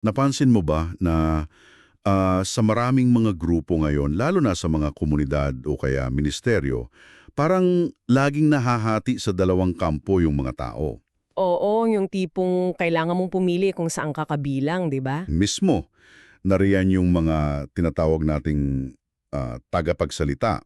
Napansin mo ba na sa maraming mga grupo ngayon, lalo na sa mga komunidad o kaya ministeryo, parang laging nahahati sa dalawang kampo yung mga tao. Oo, yung tipong kailangan mong pumili kung saan ka kabilang, 'di ba? Mismo, nariyan yung mga tinatawag nating tagapagsalita.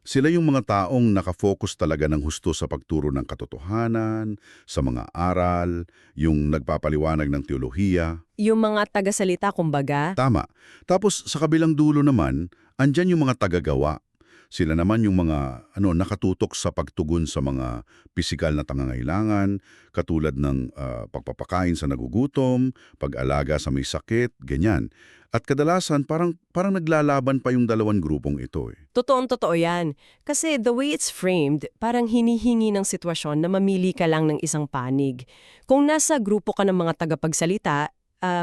Sila yung mga taong nakafocus talaga ng husto sa pagturo ng katotohanan, sa mga aral, yung nagpapaliwanag ng teolohiya. Yung mga tagasalita kumbaga, Tama. Tapos sa kabilang dulo naman, andyan yung mga tagagawa. Sila naman yung mga nakatutok sa pagtugon sa mga pisikal na pangangailangan, katulad ng pagpapakain sa nagugutom, pag-alaga sa may sakit, ganyan. At kadalasan parang naglalaban pa yung dalawang grupong ito eh. totoong-totoo yan. Kasi the way it's framed, parang hinihingi ng sitwasyon na mamili ka lang ng isang panig. Kung nasa grupo ka ng mga tagapagsalita,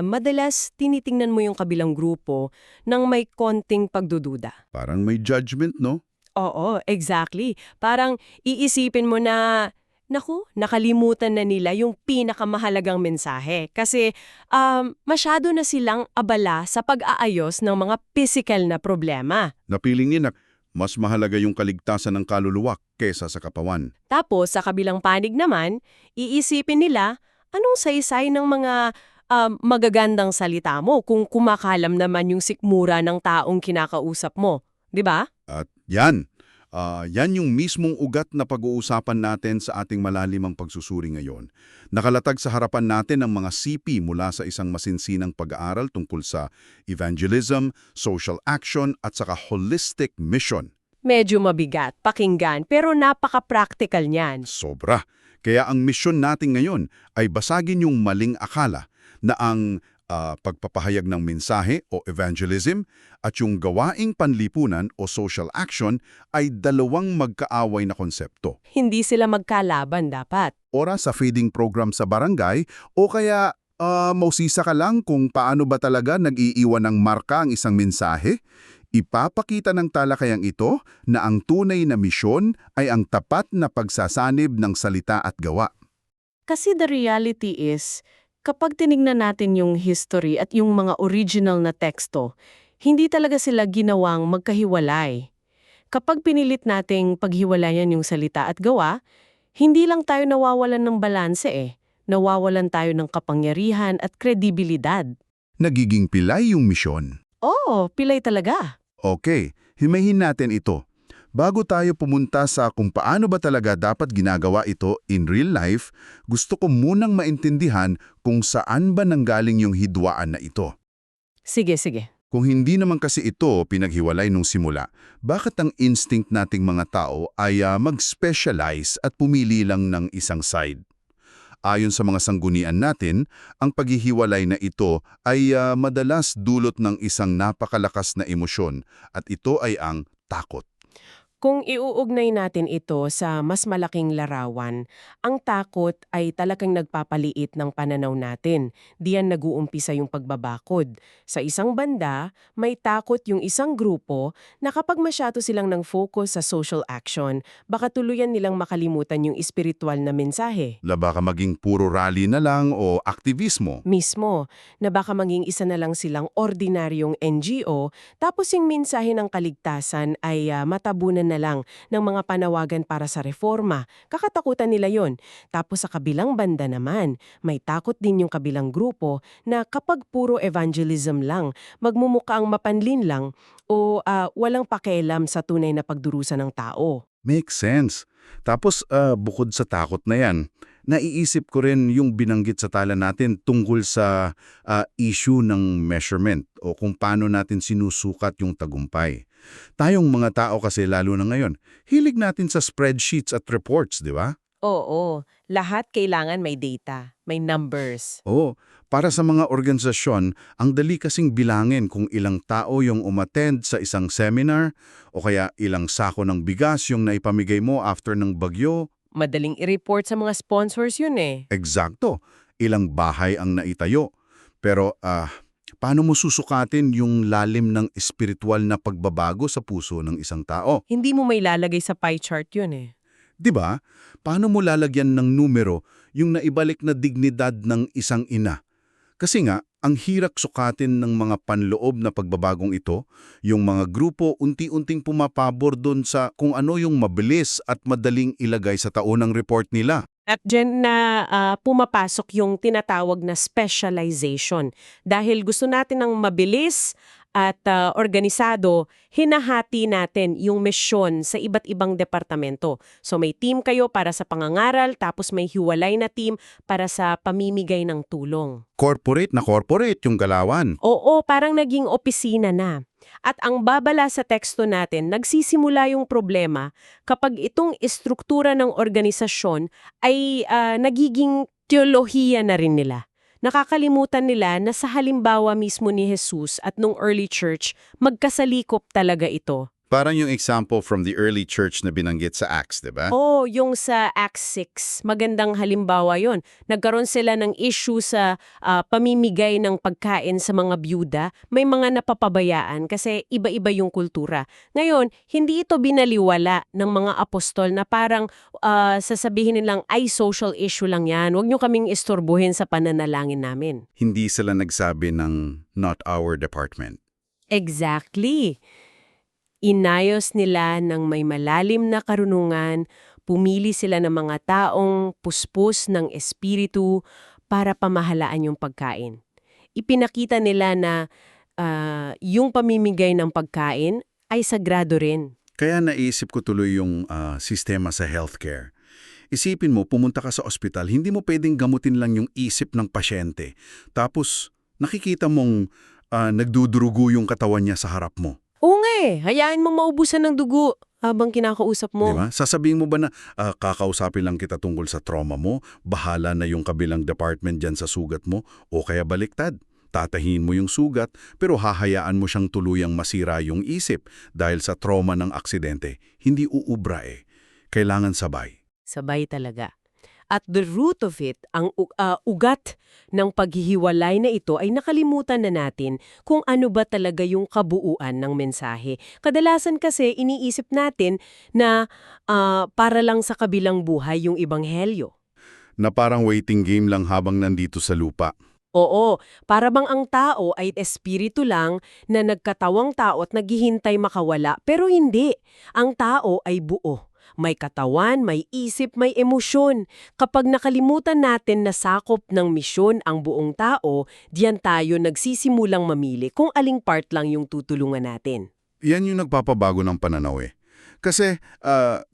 madalas tinitingnan mo yung kabilang grupo ng may konting pagdududa. Parang may judgment, no? Oo, exactly. Parang iisipin mo na, naku, nakalimutan na nila yung pinakamahalagang mensahe. Kasi masyado na silang abala sa pag-aayos ng mga physical na problema. Napiling nila, mas mahalaga yung kaligtasan ng kaluluwa kesa sa kapawan. Tapos, sa kabilang panig naman, iisipin nila, anong saysay ng mga magagandang salita mo kung kumakalam naman yung sikmura ng taong kinakausap mo. 'Di ba? At yan yung mismong ugat na pag-uusapan natin sa ating malalimang pagsusuri ngayon. Nakalatag sa harapan natin ang mga sipi mula sa isang masinsinang pag-aaral tungkol sa evangelism, social action at saka holistic mission. Medyo mabigat, pakinggan, pero napaka-practical niyan. Sobra. Kaya ang mission natin ngayon ay basagin yung maling akala na ang pagpapahayag ng mensahe o evangelism at yung gawaing panlipunan o social action ay dalawang magkaaway na konsepto. Hindi sila magkalaban dapat. Oras sa feeding program sa barangay o kaya mausisa ka lang kung paano ba talaga nag-iiwan ng marka ang isang mensahe? Ipapakita ng talakayang ito na ang tunay na misyon ay ang tapat na pagsasanib ng salita at gawa. Kasi the reality is, kapag tinignan natin yung history at yung mga original na teksto, hindi talaga sila ginawang magkahiwalay. Kapag pinilit nating paghiwalayan yung salita at gawa, hindi lang tayo nawawalan ng balanse Nawawalan tayo ng kapangyarihan at kredibilidad. Nagiging pilay yung misyon. Oo, pilay talaga. Okay, himayin natin ito. Bago tayo pumunta sa kung paano ba talaga dapat ginagawa ito in real life, gusto ko munang maintindihan kung saan ba nanggaling yung hidwaan na ito. Sige, sige. Kung hindi naman kasi ito pinaghiwalay nung simula, bakit ang instinct nating mga tao ay mag-specialize at pumili lang ng isang side? Ayon sa mga sanggunian natin, ang paghihiwalay na ito ay madalas dulot ng isang napakalakas na emosyon at ito ay ang takot. Kung iuugnay natin ito sa mas malaking larawan, ang takot ay talagang nagpapaliit ng pananaw natin. Diyan nag-uumpisa yung pagbabakod. Sa isang banda, may takot yung isang grupo na kapag masyado silang nang focus sa social action, baka tuluyan nilang makalimutan yung espiritual na mensahe. Baka maging puro rally na lang o aktivismo. Mismo, na baka maging isa na lang silang ordinaryong NGO, tapos yung mensahe ng kaligtasan ay matabunan na lang ng mga panawagan para sa reforma. Kakatakutan nila yon. Tapos sa kabilang banda naman, may takot din yung kabilang grupo na kapag puro evangelism lang, magmumukhaang mapanlin lang o walang pakialam sa tunay na pagdurusa ng tao. Makes sense. Tapos bukod sa takot na yan, naiisip ko rin yung binanggit sa tala natin tungkol sa issue ng measurement o kung paano natin sinusukat yung tagumpay. Tayong mga tao kasi lalo na ngayon, hilig natin sa spreadsheets at reports, di ba? Oo, lahat kailangan may data, may numbers. Oo, para sa mga organisasyon, ang dali kasing bilangin kung ilang tao yung umattend sa isang seminar o kaya ilang sako ng bigas yung naipamigay mo after ng bagyo. Madaling i-report sa mga sponsors yun Eksakto, ilang bahay ang naitayo. Pero paano mo susukatin yung lalim ng espiritual na pagbabago sa puso ng isang tao? Hindi mo may lalagay sa pie chart yun 'Di ba? Paano mo lalagyan ng numero yung naibalik na dignidad ng isang ina? Kasi nga, ang hirap sukatin ng mga panloob na pagbabagong ito, yung mga grupo unti-unting pumapabor doon sa kung ano yung mabilis at madaling ilagay sa taunang report nila. At dyan na pumapasok yung tinatawag na specialization. Dahil gusto natin ng mabilis at organisado, hinahati natin yung misyon sa iba't ibang departamento. So may team kayo para sa pangangaral, tapos may hiwalay na team para sa pamimigay ng tulong. Corporate na corporate yung galawan. Oo, parang naging opisina na. At ang babala sa teksto natin, nagsisimula yung problema kapag itong istruktura ng organisasyon ay nagiging teolohiya na rin nila. Nakakalimutan nila na sa halimbawa mismo ni Jesus at nung early church, magkasalikop talaga ito. Parang yung example from the early church na binanggit sa Acts, di ba? Oh, yung sa Acts 6, magandang halimbawa yon. Nagkaroon sila ng issue sa pamimigay ng pagkain sa mga byuda. May mga napapabayaan kasi iba-iba yung kultura. Ngayon, hindi ito binaliwala ng mga apostol na parang sasabihin nilang, ay social issue lang yan. Huwag nyo kaming istorbohin sa pananalangin namin. Hindi sila nagsabi ng not our department. Exactly. Inayos nila ng may malalim na karunungan, pumili sila ng mga taong puspos ng espiritu para pamahalaan yung pagkain. Ipinakita nila na yung pamimigay ng pagkain ay sagrado rin. Kaya naisip ko tuloy yung sistema sa healthcare. Isipin mo, pumunta ka sa ospital, hindi mo pwedeng gamutin lang yung isip ng pasyente. Tapos, nakikita mong nagdudurugo yung katawan niya sa harap mo. Oo nga hayaan mong maubusan ng dugo habang kinakausap mo. Diba? Sasabihin mo ba na kakausapin lang kita tungkol sa trauma mo, bahala na yung kabilang department dyan sa sugat mo, o kaya baliktad. Tatahin mo yung sugat, pero hahayaan mo siyang tuluyang masira yung isip dahil sa trauma ng aksidente. Hindi uubra Kailangan sabay. Sabay talaga. At the root of it, ang ugat ng paghihiwalay na ito ay nakalimutan na natin kung ano ba talaga yung kabuuan ng mensahe. Kadalasan kasi iniisip natin na para lang sa kabilang buhay yung ebanghelyo. Na parang waiting game lang habang nandito sa lupa. Oo, para bang ang tao ay espiritu lang na nagkatawang tao at naghihintay makawala, pero hindi. Ang tao ay buo. May katawan, may isip, may emosyon. Kapag nakalimutan natin na sakop ng misyon ang buong tao, diyan tayo nagsisimulang mamili kung aling part lang yung tutulungan natin. Yan yung nagpapabago ng pananaw Kasi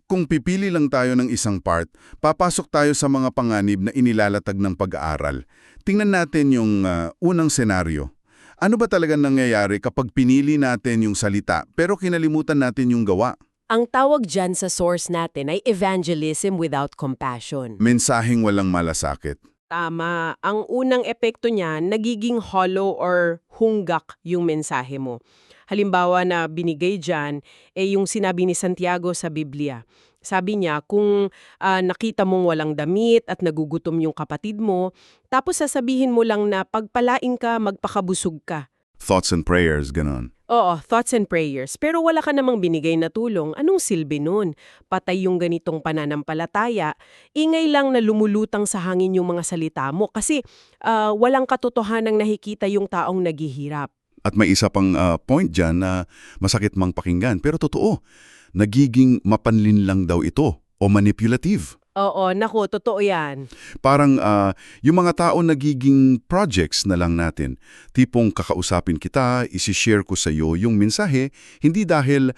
kung pipili lang tayo ng isang part, papasok tayo sa mga panganib na inilalatag ng pag-aaral. Tingnan natin yung unang senaryo. Ano ba talaga nangyayari kapag pinili natin yung salita pero kinalimutan natin yung gawa? Ang tawag dyan sa source natin ay evangelism without compassion. Mensaheng walang malasakit. Tama. Ang unang epekto niya, nagiging hollow or hunggak yung mensahe mo. Halimbawa na binigay dyan, yung sinabi ni Santiago sa Biblia. Sabi niya, kung nakita mong walang damit at nagugutom yung kapatid mo, tapos sasabihin mo lang na pagpalain ka, magpakabusog ka. Thoughts and prayers, ganon. Oo, thoughts and prayers. Pero wala ka namang binigay na tulong. Anong silbi nun? Patay yung ganitong pananampalataya. Ingay lang na lumulutang sa hangin yung mga salita mo kasi walang katotohanang nakikita yung taong naghihirap. At may isa pang point dyan na masakit mang pakinggan. Pero totoo, nagiging mapanlin lang daw ito o manipulative. Oo, naku, totoo yan. Parang yung mga tao nagiging projects na lang natin. Tipong kakausapin kita, isi-share ko sa iyo yung mensahe, hindi dahil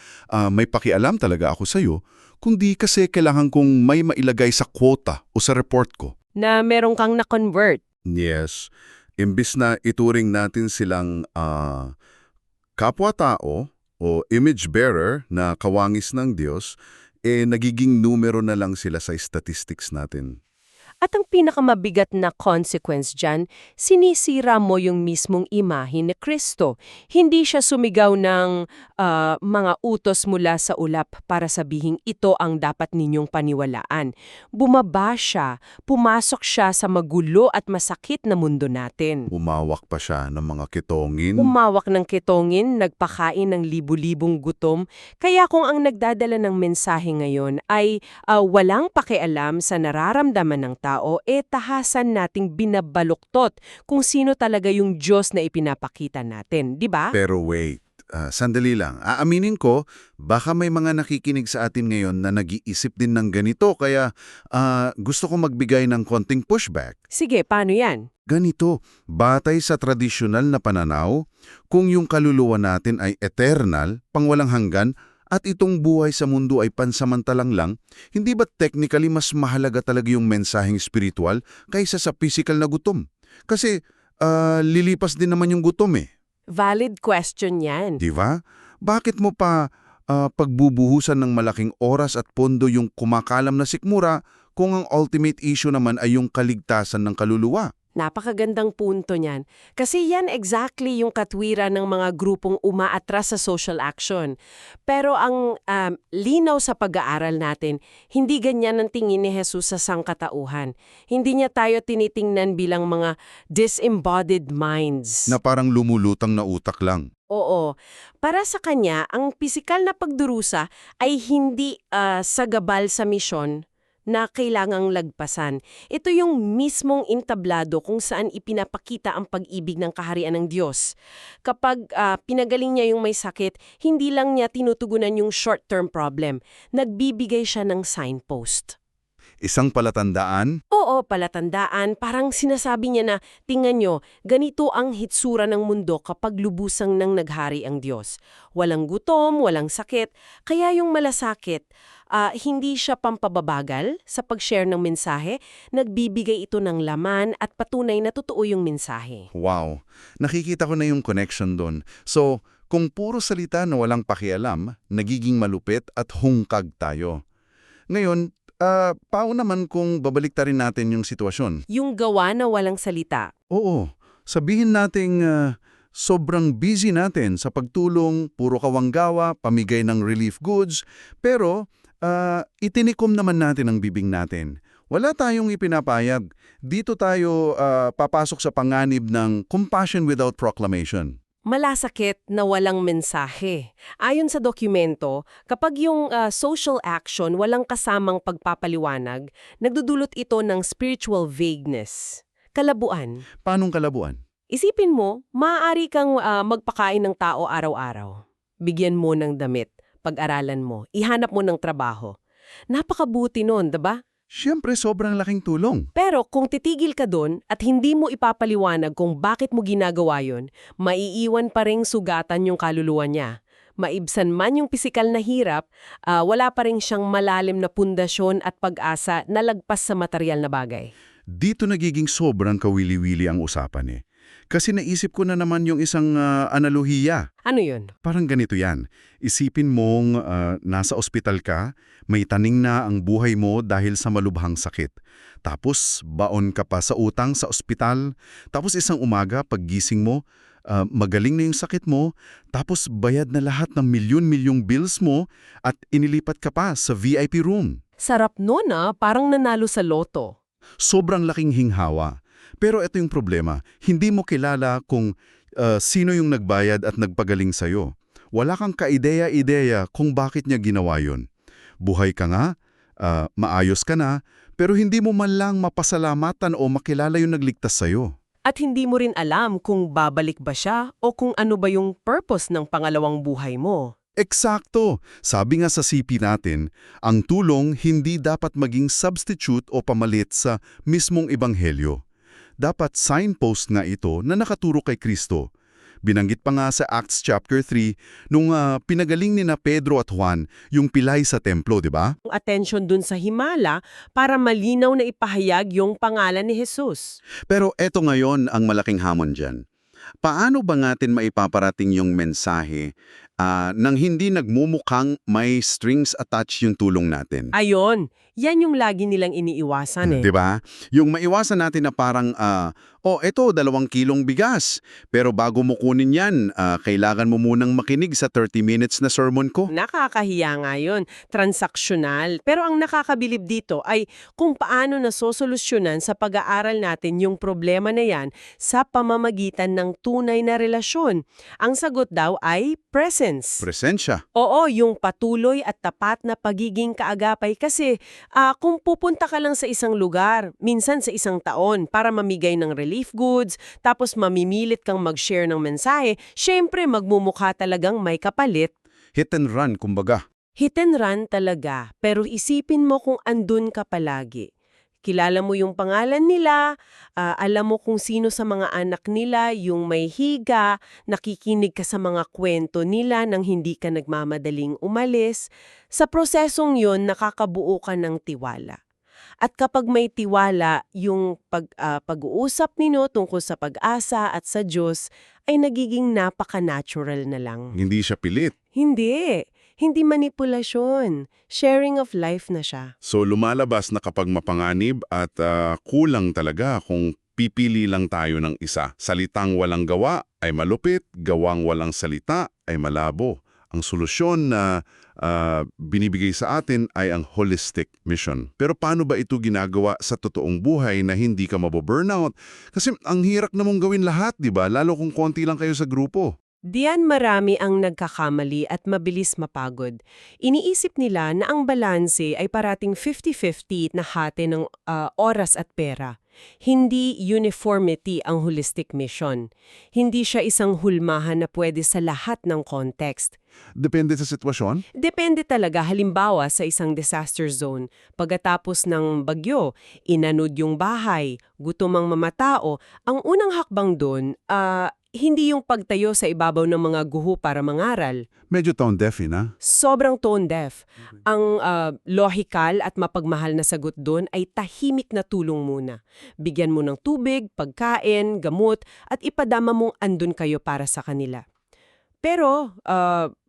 may pakialam talaga ako sa iyo, kundi kasi kailangan kong may mailagay sa quota o sa report ko. Na merong kang na-convert. Yes. Imbis na ituring natin silang kapwa-tao o image bearer na kawangis ng Diyos, nagiging numero na lang sila sa statistics natin. At ang pinakamabigat na consequence dyan, sinisira mo yung mismong imahe ni Kristo. Hindi siya sumigaw ng mga utos mula sa ulap para sabihing ito ang dapat ninyong paniwalaan. Bumaba siya, pumasok siya sa magulo at masakit na mundo natin. Umawak pa siya ng mga kitongin. Umawak ng kitongin, nagpakain ng libu-libong gutom. Kaya kung ang nagdadala ng mensahe ngayon ay walang pakialam sa nararamdaman ng tao, tahasan nating binabaluktot kung sino talaga yung Diyos na ipinapakita natin, di ba? Pero wait, sandali lang. Aaminin ko, baka may mga nakikinig sa atin ngayon na nag-iisip din ng ganito, kaya gusto ko magbigay ng konting pushback. Sige, paano yan? Ganito, batay sa tradisyonal na pananaw, kung yung kaluluwa natin ay eternal, pangwalang hanggan, at itong buhay sa mundo ay pansamantalang lang, hindi ba technically mas mahalaga talaga yung mensaheng spiritual kaysa sa physical na gutom? Kasi lilipas din naman yung gutom eh. Valid question yan. Di ba? Bakit mo pa pagbubuhusan ng malaking oras at pondo yung kumakalam na sikmura kung ang ultimate issue naman ay yung kaligtasan ng kaluluwa? Napakagandang punto niyan. Kasi yan exactly yung katwiran ng mga grupong umaatras sa social action. Pero ang linaw sa pag-aaral natin, hindi ganyan ang tingin ni Jesus sa sangkatauhan. Hindi niya tayo tinitingnan bilang mga disembodied minds. Na parang lumulutang na utak lang. Oo. Para sa kanya, ang pisikal na pagdurusa ay hindi sagabal sa misyon na kailangang lagpasan. Ito yung mismong entablado kung saan ipinapakita ang pag-ibig ng kaharian ng Diyos. Kapag pinagaling niya yung may sakit, hindi lang niya tinutugunan yung short-term problem. Nagbibigay siya ng signpost. Isang palatandaan? Oo, palatandaan. Parang sinasabi niya na, tingnan nyo, ganito ang hitsura ng mundo kapag lubusang nang naghari ang Diyos. Walang gutom, walang sakit, kaya yung malasakit, hindi siya pampababagal sa pag-share ng mensahe, nagbibigay ito ng laman at patunay na totoo yung mensahe. Wow, nakikita ko na yung connection doon. So, kung puro salita na walang pakialam, nagiging malupit at hungkag tayo. Ngayon, paano naman kung babaliktarin natin yung sitwasyon? Yung gawa na walang salita. Oo, sabihin nating sobrang busy natin sa pagtulong, puro kawanggawa, pamigay ng relief goods, pero itinikom naman natin ang bibig natin. Wala tayong ipinapayag. Dito tayo papasok sa panganib ng compassion without proclamation. Malasakit na walang mensahe. Ayon sa dokumento, kapag yung social action walang kasamang pagpapaliwanag, nagdudulot ito ng spiritual vagueness. Kalabuan. Paanong kalabuan? Isipin mo, maaari kang magpakain ng tao araw-araw. Bigyan mo ng damit, pag-aralan mo, ihanap mo ng trabaho. Napakabuti nun, diba? Siyempre, sobrang laking tulong. Pero kung titigil ka doon at hindi mo ipapaliwanag kung bakit mo ginagawa yon, maiiwan pa ring sugatan yung kaluluwa niya. Maibsan man yung pisikal na hirap, wala pa rin siyang malalim na pundasyon at pag-asa na lagpas sa material na bagay. Dito nagiging sobrang kawili-wili ang usapan eh. Kasi naisip ko na naman yung isang analohiya. Ano yun? Parang ganito yan. Isipin mong nasa ospital ka, may taning na ang buhay mo dahil sa malubhang sakit. Tapos baon ka pa sa utang sa ospital. Tapos isang umaga, paggising mo, magaling na yung sakit mo. Tapos bayad na lahat ng milyon-milyong bills mo at inilipat ka pa sa VIP room. Sarap nun parang nanalo sa loto. Sobrang laking hinghawa. Pero ito yung problema, hindi mo kilala kung sino yung nagbayad at nagpagaling sa'yo. Wala kang kaideya-ideya kung bakit niya ginawa yun. Buhay ka nga, maayos ka na, pero hindi mo man lang mapasalamatan o makilala yung nagligtas sa'yo. At hindi mo rin alam kung babalik ba siya o kung ano ba yung purpose ng pangalawang buhay mo. Eksakto! Sabi nga sa CP natin, ang tulong hindi dapat maging substitute o pamalit sa mismong ebanghelyo. Dapat signpost nga ito na nakaturo kay Kristo. Binanggit pa nga sa Acts chapter 3 nung pinagaling ni na Pedro at Juan yung pilay sa templo, di ba? Attention dun sa himala para malinaw na ipahayag yung pangalan ni Jesus. Pero eto ngayon ang malaking hamon dyan. Paano ba natin maipaparating yung mensahe nang hindi nagmumukhang may strings attached yung tulong natin? Ayon, yan yung lagi nilang iniiwasan eh. Di ba? Yung maiwasan natin na parang, eto, 2 kilong bigas. Pero bago mo kunin yan, kailangan mo munang makinig sa 30 minutes na sermon ko. Nakakahiya nga yun, transaksyonal. Pero ang nakakabilib dito ay kung paano nasosolusyonan sa pag-aaral natin yung problema na yan sa pamamagitan ng tunay na relasyon. Ang sagot daw ay present presence. Presensya. Oo, yung patuloy at tapat na pagiging kaagapay kasi kung pupunta ka lang sa isang lugar, minsan sa isang taon, para mamigay ng relief goods, tapos mamimilit kang mag-share ng mensahe, syempre magmumukha talagang may kapalit. Hit and run, kumbaga. Hit and run talaga, pero isipin mo kung andun ka palagi. Kilala mo yung pangalan nila, alam mo kung sino sa mga anak nila yung may higa, nakikinig ka sa mga kwento nila nang hindi ka nagmamadaling umalis. Sa prosesong yun, nakakabuo ka ng tiwala. At kapag may tiwala, yung pag-uusap ninyo tungkol sa pag-asa at sa Diyos ay nagiging napaka-natural na lang. Hindi siya pilit. Hindi. Hindi manipulasyon. Sharing of life na siya. So lumalabas na kapag mapanganib at kulang talaga kung pipili lang tayo ng isa. Salitang walang gawa ay malupit, gawang walang salita ay malabo. Ang solusyon na binibigay sa atin ay ang holistic mission. Pero paano ba ito ginagawa sa totoong buhay na hindi ka maboburnout? Kasi ang hirap namang gawin lahat, di ba? Lalo kung konti lang kayo sa grupo. Diyan marami ang nagkakamali at mabilis mapagod. Iniisip nila na ang balanse ay parating 50-50 na hati ng oras at pera. Hindi uniformity ang holistic mission. Hindi siya isang hulmahan na pwede sa lahat ng context. Depende sa sitwasyon. Depende talaga, halimbawa sa isang disaster zone. Pagkatapos ng bagyo, inanod yung bahay, gutom ang mamatao, ang unang hakbang doon, hindi yung pagtayo sa ibabaw ng mga guho para mangaral. Medyo tone-deaf na. Sobrang tone-deaf. Ang lohikal at mapagmahal na sagot doon ay tahimik na tulong muna. Bigyan mo ng tubig, pagkain, gamot, at ipadama mong andun kayo para sa kanila. Pero,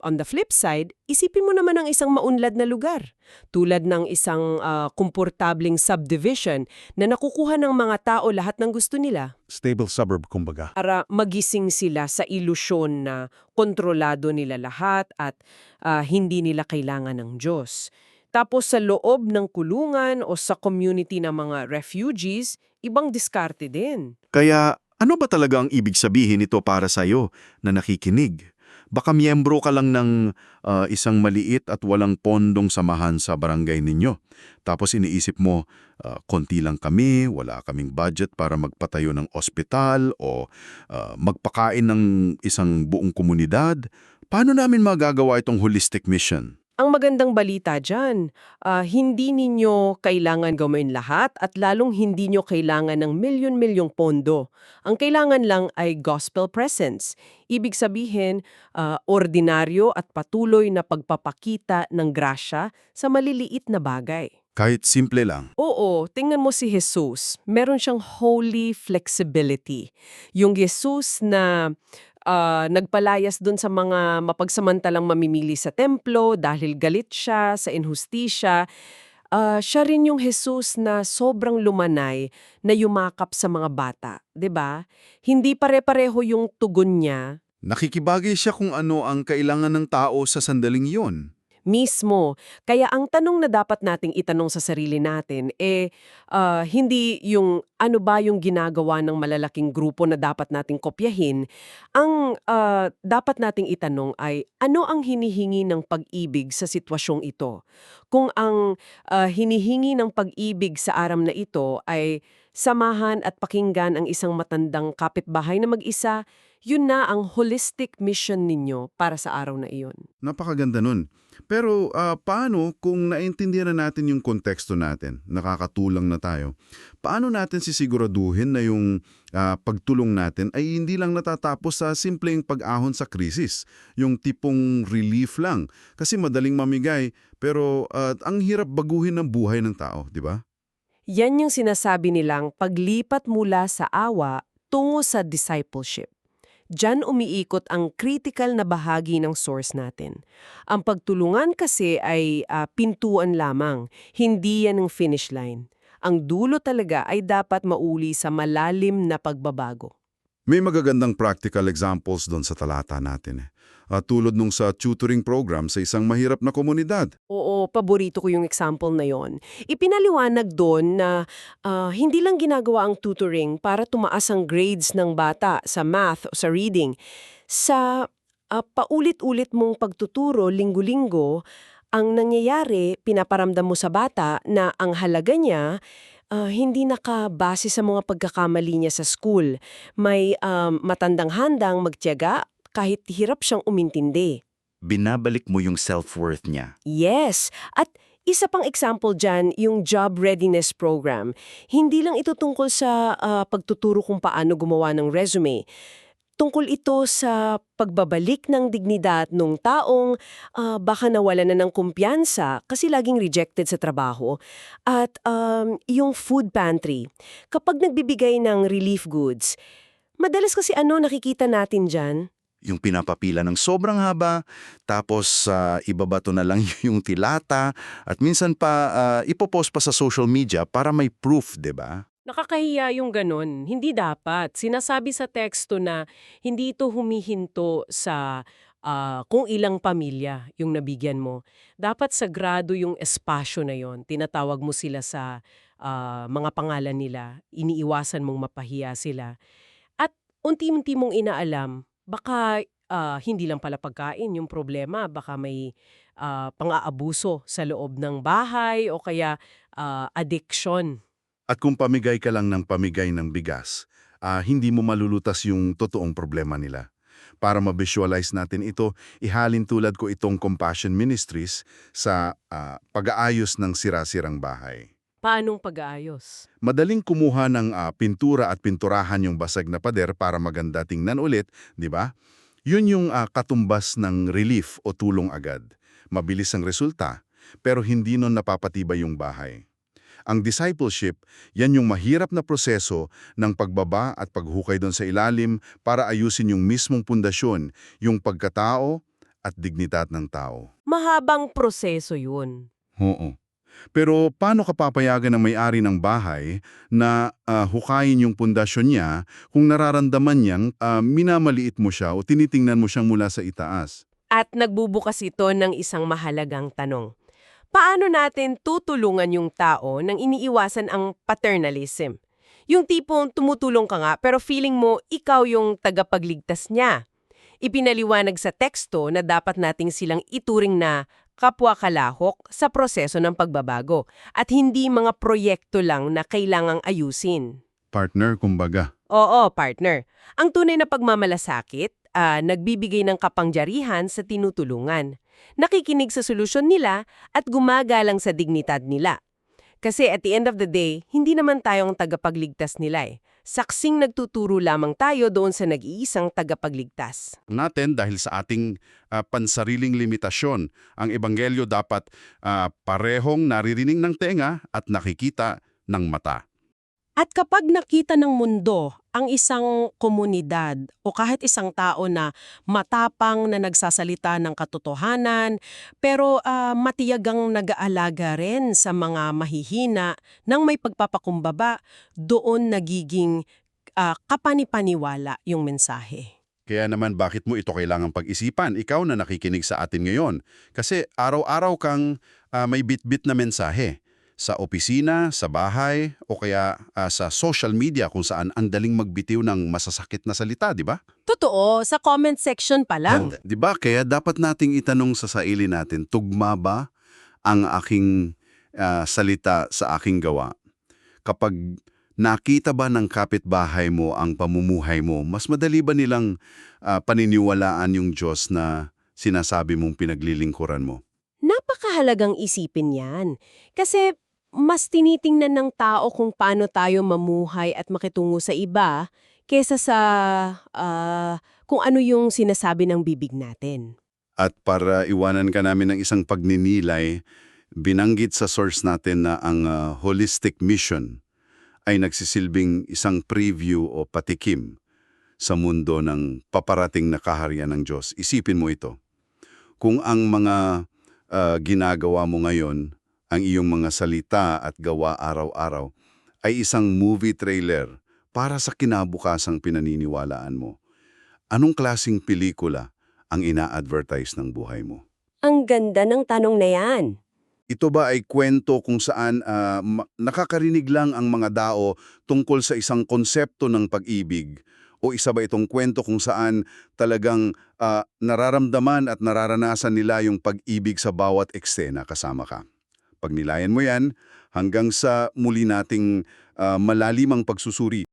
on the flip side, isipin mo naman ang isang maunlad na lugar. Tulad ng isang komportabling subdivision na nakukuha ng mga tao lahat ng gusto nila. Stable suburb, kumbaga. Para magising sila sa ilusyon na kontrolado nila lahat at hindi nila kailangan ng Diyos. Tapos sa loob ng kulungan o sa community ng mga refugees, ibang diskarte din. Kaya ano ba talaga ang ibig sabihin nito para sa'yo na nakikinig? Baka miyembro ka lang ng isang maliit at walang pondong samahan sa barangay ninyo. Tapos iniisip mo, konti lang kami, wala kaming budget para magpatayo ng ospital o magpakain ng isang buong komunidad. Paano namin magagawa itong holistic mission? Ang magandang balita dyan, hindi ninyo kailangan gawin lahat at lalong hindi nyo kailangan ng milyon-milyong pondo. Ang kailangan lang ay gospel presence. Ibig sabihin, ordinaryo at patuloy na pagpapakita ng grasya sa maliliit na bagay. Kahit simple lang. Oo, tingnan mo si Jesus. Meron siyang holy flexibility. Yung Jesus na nagpalayas dun sa mga mapagsamantalang mamimili sa templo dahil galit siya sa inhustisya. Siya rin yung Jesus na sobrang lumanay na yumakap sa mga bata, 'di ba? Hindi pare-pareho yung tugon niya. Nakikibagay siya kung ano ang kailangan ng tao sa sandaling iyon. Mismo. Kaya ang tanong na dapat nating itanong sa sarili natin, hindi yung ano ba yung ginagawa ng malalaking grupo na dapat nating kopyahin. Ang dapat nating itanong ay, ano ang hinihingi ng pag-ibig sa sitwasyong ito? Kung ang hinihingi ng pag-ibig sa aram na ito ay samahan at pakinggan ang isang matandang kapitbahay na mag-isa, yun na ang holistic mission ninyo para sa araw na iyon. Napakaganda nun. Pero paano kung naintindihan na natin yung konteksto natin, nakakatulang na tayo, paano natin sisiguraduhin na yung pagtulong natin ay hindi lang natatapos sa simpleng pag-ahon sa krisis, yung tipong relief lang. Kasi madaling mamigay, pero ang hirap baguhin ng buhay ng tao, di ba? Yan yung sinasabi nilang paglipat mula sa awa tungo sa discipleship. Diyan umiikot ang critical na bahagi ng source natin. Ang pagtulungan kasi ay pintuan lamang, hindi yan ang finish line. Ang dulo talaga ay dapat mauli sa malalim na pagbabago. May magagandang practical examples doon sa talata natin. Tulad nung sa tutoring program sa isang mahirap na komunidad. Oo, paborito ko yung example na yon. Ipinaliwanag doon na hindi lang ginagawa ang tutoring para tumaas ang grades ng bata sa math o sa reading. Sa paulit-ulit mong pagtuturo linggo-linggo, ang nangyayari, pinaparamdam mo sa bata na ang halaga niya hindi nakabase sa mga pagkakamali niya sa school. May matandang handang magtiyaga kahit hirap siyang umintindi. Binabalik mo yung self-worth niya. Yes, at isa pang example dyan, yung Job Readiness Program. Hindi lang ito tungkol sa pagtuturo kung paano gumawa ng resume. Tungkol ito sa pagbabalik ng dignidad ng taong baka nawala na ng kumpiyansa kasi laging rejected sa trabaho. At yung food pantry. Kapag nagbibigay ng relief goods, madalas kasi nakikita natin dyan? Yung pinapapila ng sobrang haba, tapos ibabato na lang yung tilata, at minsan pa ipopost pa sa social media para may proof, 'di ba? Nakakahiya yung ganun. Hindi dapat. Sinasabi sa teksto na hindi ito humihinto sa kung ilang pamilya yung nabigyan mo. Dapat sagrado yung espasyo na yon. Tinatawag mo sila sa mga pangalan nila. Iniiwasan mong mapahiya sila. At unti-unti mong inaalam, baka hindi lang pala pagkain yung problema. Baka may pang-aabuso sa loob ng bahay o kaya addiction. At kung pamigay ka lang ng pamigay ng bigas, hindi mo malulutas yung totoong problema nila. Para ma-visualize natin ito, ihalin tulad ko itong Compassion Ministries sa pag-aayos ng sira-sirang bahay. Paanong pag-aayos? Madaling kumuha ng pintura at pinturahan yung basag na pader para maganda tingnan ulit, di ba? Yun yung katumbas ng relief o tulong agad. Mabilis ang resulta, pero hindi nun napapatibay yung bahay. Ang discipleship, yan yung mahirap na proseso ng pagbaba at paghukay doon sa ilalim para ayusin yung mismong pundasyon, yung pagkatao at dignidad ng tao. Mahabang proseso yun. Oo. Pero paano ka papayagan ng may-ari ng bahay na hukayin yung pundasyon niya kung nararamdaman niyang minamaliit mo siya o tinitingnan mo siyang mula sa itaas? At nagbubukas ito ng isang mahalagang tanong. Paano natin tutulungan yung tao nang iniiwasan ang paternalism? Yung tipong tumutulong ka nga pero feeling mo ikaw yung tagapagligtas niya. Ipinaliwanag sa teksto na dapat nating silang ituring na kapwa kalahok sa proseso ng pagbabago at hindi mga proyekto lang na kailangang ayusin. Partner, kumbaga. Oo, partner. Ang tunay na pagmamalasakit, nagbibigay ng kapangyarihan sa tinutulungan. Nakikinig sa solusyon nila at gumagalang sa dignidad nila. Kasi at the end of the day, hindi naman tayong tagapagligtas nila eh. Saksing nagtuturo lamang tayo doon sa nag-iisang tagapagligtas. Natin dahil sa ating pansariling limitasyon, ang ebanghelyo dapat parehong naririnig ng tenga at nakikita ng mata. At kapag nakita ng mundo ang isang komunidad o kahit isang tao na matapang na nagsasalita ng katotohanan pero matiyagang nag-aalaga rin sa mga mahihina nang may pagpapakumbaba, doon nagiging kapanipaniwala yung mensahe. Kaya naman bakit mo ito kailangang pag-isipan, ikaw na nakikinig sa atin ngayon? Kasi araw-araw kang may bit-bit na mensahe. Sa opisina, sa bahay, o kaya sa social media kung saan ang daling magbitiw ng masasakit na salita, di ba? Totoo, sa comment section pa lang. Di ba? Kaya dapat nating itanong sa sarili natin, tugma ba ang aking salita sa aking gawa? Kapag nakita ba ng kapitbahay mo ang pamumuhay mo, mas madali ba nilang paniniwalaan yung Diyos na sinasabi mong pinaglilingkuran mo? Napakahalagang isipin yan. Kasi mas tinitingnan ng tao kung paano tayo mamuhay at makitungo sa iba kesa sa kung ano yung sinasabi ng bibig natin. At para iwanan ka namin ng isang pagninilay, binanggit sa source natin na ang holistic mission ay nagsisilbing isang preview o patikim sa mundo ng paparating na kaharian ng Diyos. Isipin mo ito. Kung ang mga ginagawa mo ngayon, ang iyong mga salita at gawa araw-araw, ay isang movie trailer para sa kinabukasang pinaniniwalaan mo, anong klasing pelikula ang ina-advertise ng buhay mo? Ang ganda ng tanong na yan. Ito ba ay kwento kung saan nakakarinig lang ang mga tao tungkol sa isang konsepto ng pag-ibig O isa ba itong kwento kung saan talagang nararamdaman at nararanasan nila yung pag-ibig sa bawat eksena kasama ka? Pag nilayan mo yan, hanggang sa muli nating malalimang pagsusuri